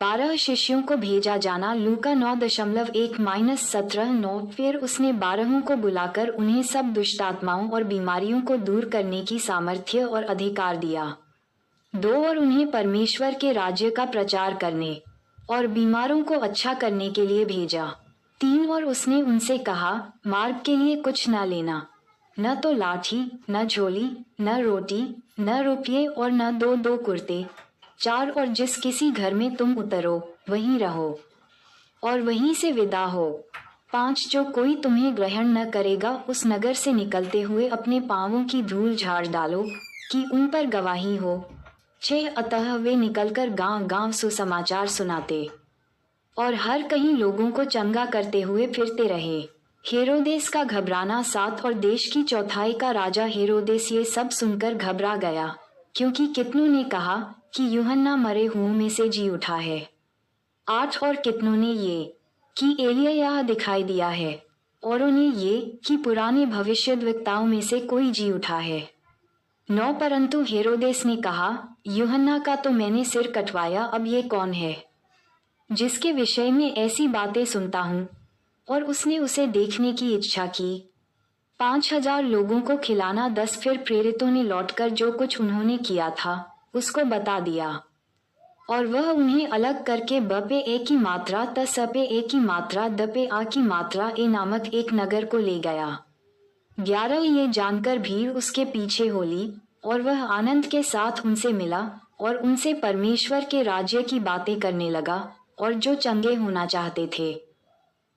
12 शिष्यों को भेजा जाना लूका 9.1-17 फिर उसने 12 को बुलाकर उन्हें सब दुष्टात्माओं और बीमारियों को दूर करने की सामर्थ्य और अधिकार दिया। 2 और उन्हें परमेश्वर के राज्य का प्रचार करने और बीमारों को अच्छा करने के लिए भेजा। 3 और उसने उनसे कहा, मार्ग के लिए कुछ न लेना, न तो लाठी, न झोली, न रोटी, न रुपये और न 2 कुर्ते। 4 और जिस किसी घर में तुम उतरो वहीं रहो और वहीं से विदा हो। 5 जो कोई तुम्हें ग्रहण न करेगा उस नगर से निकलते हुए अपने पांवों की धूल झाड़ डालो कि उन पर गवाही हो। 6 अतः वे निकलकर गांव-गांव सुसमाचार सुनाते और हर कहीं लोगों को चंगा करते हुए फिरते रहे। हेरोदेस का घबराना। 7 और देश की चौथाई का राजा हेरोदेस ये सब सुनकर घबरा गया, क्योंकि कितनों ने कहा कि यूहन्ना मरे हुओं में से जी उठा है। 8 और कितनों ने ये कि एलिय्याह दिखाई दिया है, औरों ने ये कि पुराने भविष्यद्वक्ताओं में से कोई जी उठा है। 9 परंतु हेरोदेस ने कहा, यूहन्ना का तो मैंने सिर कटवाया, अब ये कौन है जिसके विषय में ऐसी बातें सुनता हूँ। और उसने उसे देखने की इच्छा की। 5000 लोगों को खिलाना। 10 फिर प्रेरितों ने लौटकर जो कुछ उन्होंने किया था उसको बता दिया, और वह उन्हें अलग करके ब पे ए की मात्रा त स पे ए की मात्रा द पे आ की मात्रा ए नामक एक नगर को ले गया। 11 ये जानकर भीड़ उसके पीछे हो ली, और वह आनंद के साथ उनसे मिला और उनसे परमेश्वर के राज्य की बातें करने लगा, और जो चंगे होना चाहते थे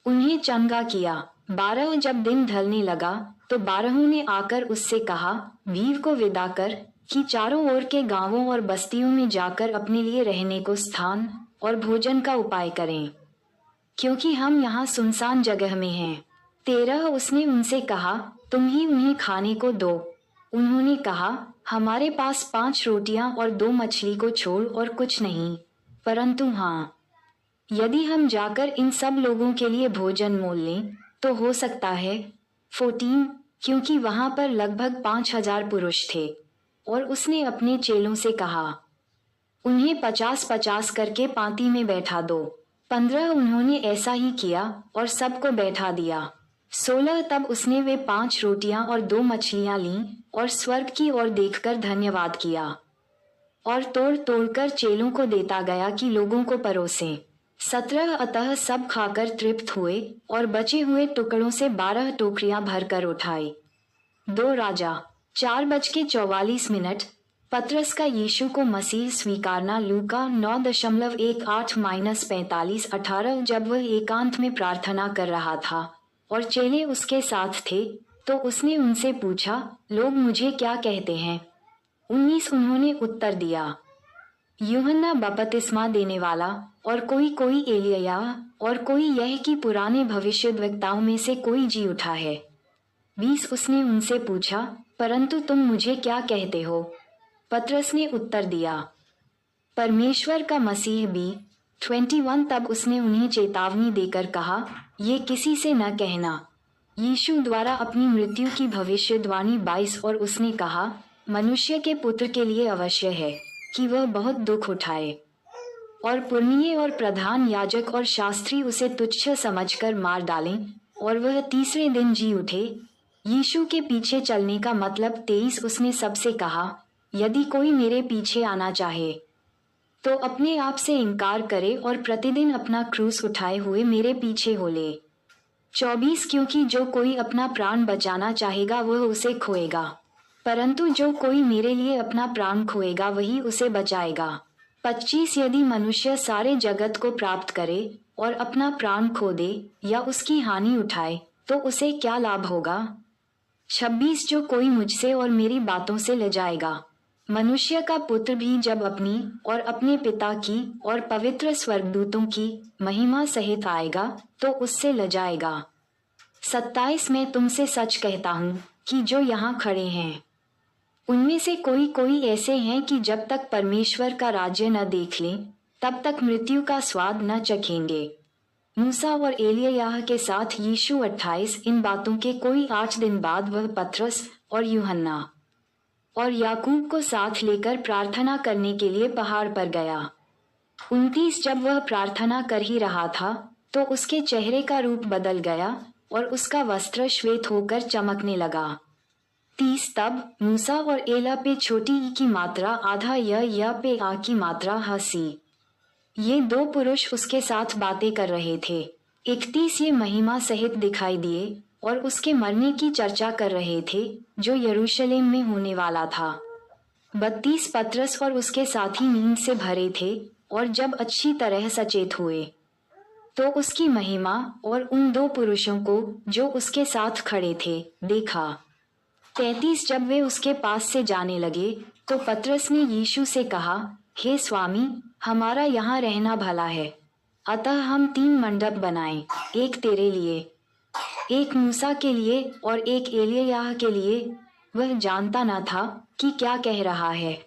उन्हें चंगा किया। 12 जब दिन ढलने लगा तो 12 ने आकर उससे कहा, भीड़ को विदा कर कि चारों ओर के गांवों और बस्तियों में जाकर अपने लिए रहने को स्थान और भोजन का उपाय करें, क्योंकि हम यहाँ सुनसान जगह में हैं। 13 उसने उनसे कहा, तुम ही उन्हें खाने को दो। उन्होंने कहा, हमारे पास 5 रोटियां और 2 मछली को छोड़ और कुछ नहीं, परंतु हाँ, यदि हम जाकर इन सब लोगों के लिए भोजन मोल लें तो हो सकता है। 14 क्योंकि वहां पर लगभग 5000 पुरुष थे। और उसने अपने चेलों से कहा, उन्हें 50-50 करके पांति में बैठा दो। 15 उन्होंने ऐसा ही किया और सबको बैठा दिया। 16 तब उसने वे 5 रोटियां और 2 मछलियां लीं और स्वर्ग की ओर देखकर धन्यवाद किया और तोड़ तोड़कर चेलों को देता गया कि लोगों को परोसें। 17 अतः सब खाकर तृप्त हुए और बचे हुए टुकड़ों से 12 टोकरियां भरकर उठाई। 2 राजा 4:44 पतरस का यीशु को मसीह स्वीकारना। लूका 9.18-45 18 जब वह एकांत में प्रार्थना कर रहा था और चेले उसके साथ थे तो उसने उनसे पूछा, लोग मुझे क्या कहते हैं? 19 उन्होंने उत्तर दिया, यूहन्ना बपतिस्मा देने वाला, और कोई एलिय्याह, और कोई यह कि पुराने भविष्यद्वक्ताओं में से कोई जी उठा है। 20 उसने उनसे पूछा, परंतु तुम मुझे क्या कहते हो? पतरस ने उत्तर दिया, परमेश्वर का मसीह भी। 21 तब उसने उन्हें चेतावनी देकर कहा, ये किसी से न कहना। यीशु द्वारा अपनी मृत्यु की भविष्यवाणी 22 और उसने कहा, मनुष्य के पुत्र के लिए अवश्य है कि वह बहुत दुख उठाए, और पुरनिये और प्रधान याजक और शास्त्री उसे तुच्छ समझकर मार डालें, और वह तीसरे दिन जी उठे। यीशु के पीछे चलने का मतलब 23 उसने सबसे कहा, यदि कोई मेरे पीछे आना चाहे तो अपने आप से इनकार करे और प्रतिदिन अपना क्रूस उठाए हुए मेरे पीछे हो ले। 24 क्योंकि जो कोई अपना प्राण बचाना चाहेगा वह उसे खोएगा, परंतु जो कोई मेरे लिए अपना प्राण खोएगा वही उसे बचाएगा। 25 यदि मनुष्य सारे जगत को प्राप्त करे और अपना प्राण खो दे या उसकी हानि उठाए तो उसे क्या लाभ होगा? 26 जो कोई मुझसे और मेरी बातों से लजाएगा, मनुष्य का पुत्र भी जब अपनी और अपने पिता की और पवित्र स्वर्गदूतों की महिमा सहित आएगा तो उससे लजाएगा। 27 मैं तुमसे सच कहता हूँ कि जो यहाँ खड़े हैं उनमें से कोई ऐसे हैं कि जब तक परमेश्वर का राज्य न देख लें तब तक मृत्यु का स्वाद न चखेंगे। मूसा और एलिय्याह के साथ यीशु। 28 इन बातों के कोई 8 दिन बाद वह पतरस और यूहन्ना और याकूब को साथ लेकर प्रार्थना करने के लिए पहाड़ पर गया। 29 जब वह प्रार्थना कर ही रहा था तो उसके चेहरे का रूप बदल गया और उसका वस्त्र श्वेत होकर चमकने लगा। 30 तब मूसा और एला पे छोटी ई की मात्रा आधा य पे आ की मात्रा हसी। ये दो पुरुष उसके साथ बातें कर रहे थे। 31 ये महिमा सहित दिखाई दिए और उसके मरने की चर्चा कर रहे थे जो यरूशलेम में होने वाला था। 32 पतरस और उसके साथी नींद से भरे थे और जब अच्छी तरह सचेत हुए तो उसकी महिमा और उन दो पुरुषों को जो उसके साथ खड़े थे देखा। 33 जब वे उसके पास से जाने लगे तो पतरस ने यीशु से कहा, हे स्वामी, हमारा यहाँ रहना भला है, अतः हम 3 मंडप बनाएं, एक तेरे लिए, एक मूसा के लिए और एक एलिय्याह के लिए। वह जानता न था कि क्या कह रहा है।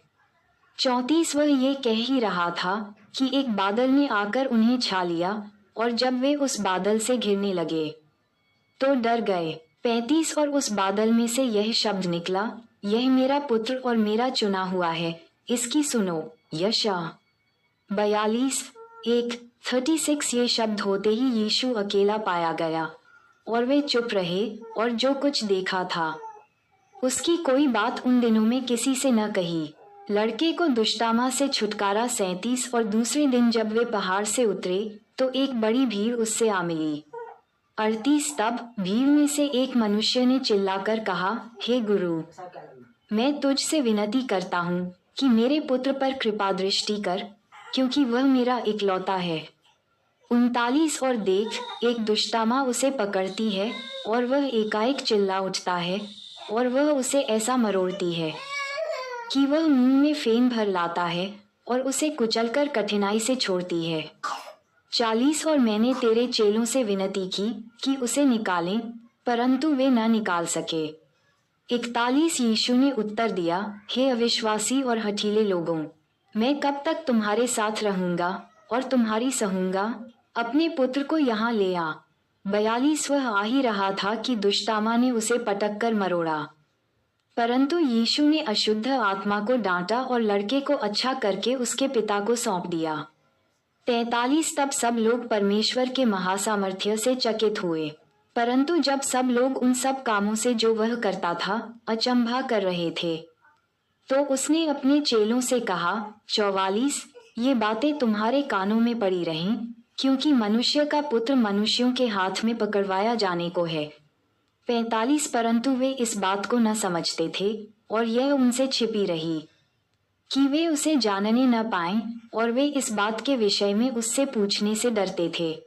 34 वह ये कह ही रहा था कि एक बादल ने आकर उन्हें छा लिया और जब वे उस बादल से घिरने लगे तो डर गए। 35 और उस बादल में से यह शब्द निकला, यह मेरा पुत्र और मेरा चुना हुआ है, इसकी सुनो। यशा 42 1 36 ये शब्द होते ही यीशु अकेला पाया गया और वे चुप रहे और जो कुछ देखा था उसकी कोई बात उन दिनों में किसी से न कही। लड़के को दुष्टामा से छुटकारा 37 और दूसरे दिन जब वे पहाड़ से उतरे तो एक बड़ी भीड़ उससे आ मिली। 38 तब भीड़ में से एक मनुष्य ने चिल्लाकर कहा, हे गुरु, मैं तुझसे विनती करता हूँ कि मेरे पुत्र पर कृपा दृष्टि कर, क्योंकि वह मेरा इकलौता है। 39 और देख, एक दुष्टामा उसे पकड़ती है और वह एकाएक चिल्ला उठता है और वह उसे ऐसा मरोड़ती है कि वह मुंह में फेन भर लाता है और उसे कुचलकर कठिनाई से छोड़ती है। 40 और मैंने तेरे चेलों से विनती की कि उसे निकालें, परंतु वे न निकाल सके। 41 यीशु ने उत्तर दिया, हे अविश्वासी और हठीले लोगों, मैं कब तक तुम्हारे साथ रहूंगा और तुम्हारी सहूंगा, अपने पुत्र को यहाँ ले आ। 42 वह आ ही रहा था कि दुष्टामा ने उसे पटक कर मरोड़ा, परंतु यीशु ने अशुद्ध आत्मा को डांटा और लड़के को अच्छा करके उसके पिता को सौंप दिया। 43 तब सब लोग परमेश्वर के महासामर्थ्य से चकित हुए, परंतु जब सब लोग उन सब कामों से जो वह करता था अचंभा कर रहे थे तो उसने अपने चेलों से कहा, 44 ये बातें तुम्हारे कानों में पड़ी रहें, क्योंकि मनुष्य का पुत्र मनुष्यों के हाथ में पकड़वाया जाने को है। 45 परंतु वे इस बात को न समझते थे और यह उनसे छिपी रही कि वे उसे जानने न पाएं और वे इस बात के विषय में उससे पूछने से डरते थे,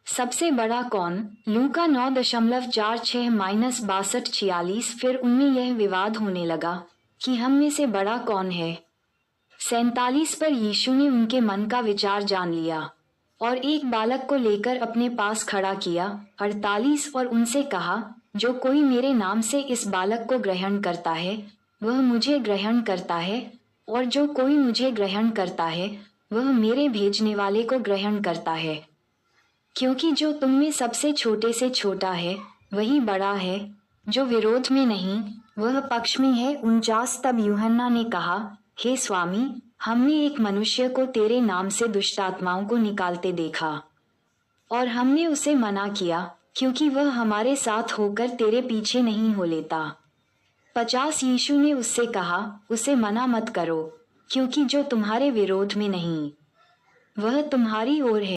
सबसे बड़ा कौन। लूका 9.46-62-46 फिर उनमें यह विवाद होने लगा कि हम में से बड़ा कौन है। 47 पर यीशु ने उनके मन का विचार जान लिया और एक बालक को लेकर अपने पास खड़ा किया। 48 और उनसे कहा, जो कोई मेरे नाम से इस बालक को ग्रहण करता है वह मुझे ग्रहण करता है, और जो कोई मुझे ग्रहण करता है वह मेरे भेजने वाले को ग्रहण करता है। क्योंकि जो तुम में सबसे छोटे से छोटा है वही बड़ा है, जो विरोध में नहीं वह पक्ष में है। 49 तब यूहन्ना ने कहा, हे स्वामी, हमने एक मनुष्य को तेरे नाम से दुष्ट आत्माओं को निकालते देखा और हमने उसे मना किया, क्योंकि वह हमारे साथ होकर तेरे पीछे नहीं हो लेता। 50 यीशु ने उससे कहा, उसे मना मत करो, क्योंकि जो तुम्हारे विरोध में नहीं वह तुम्हारी ओर है।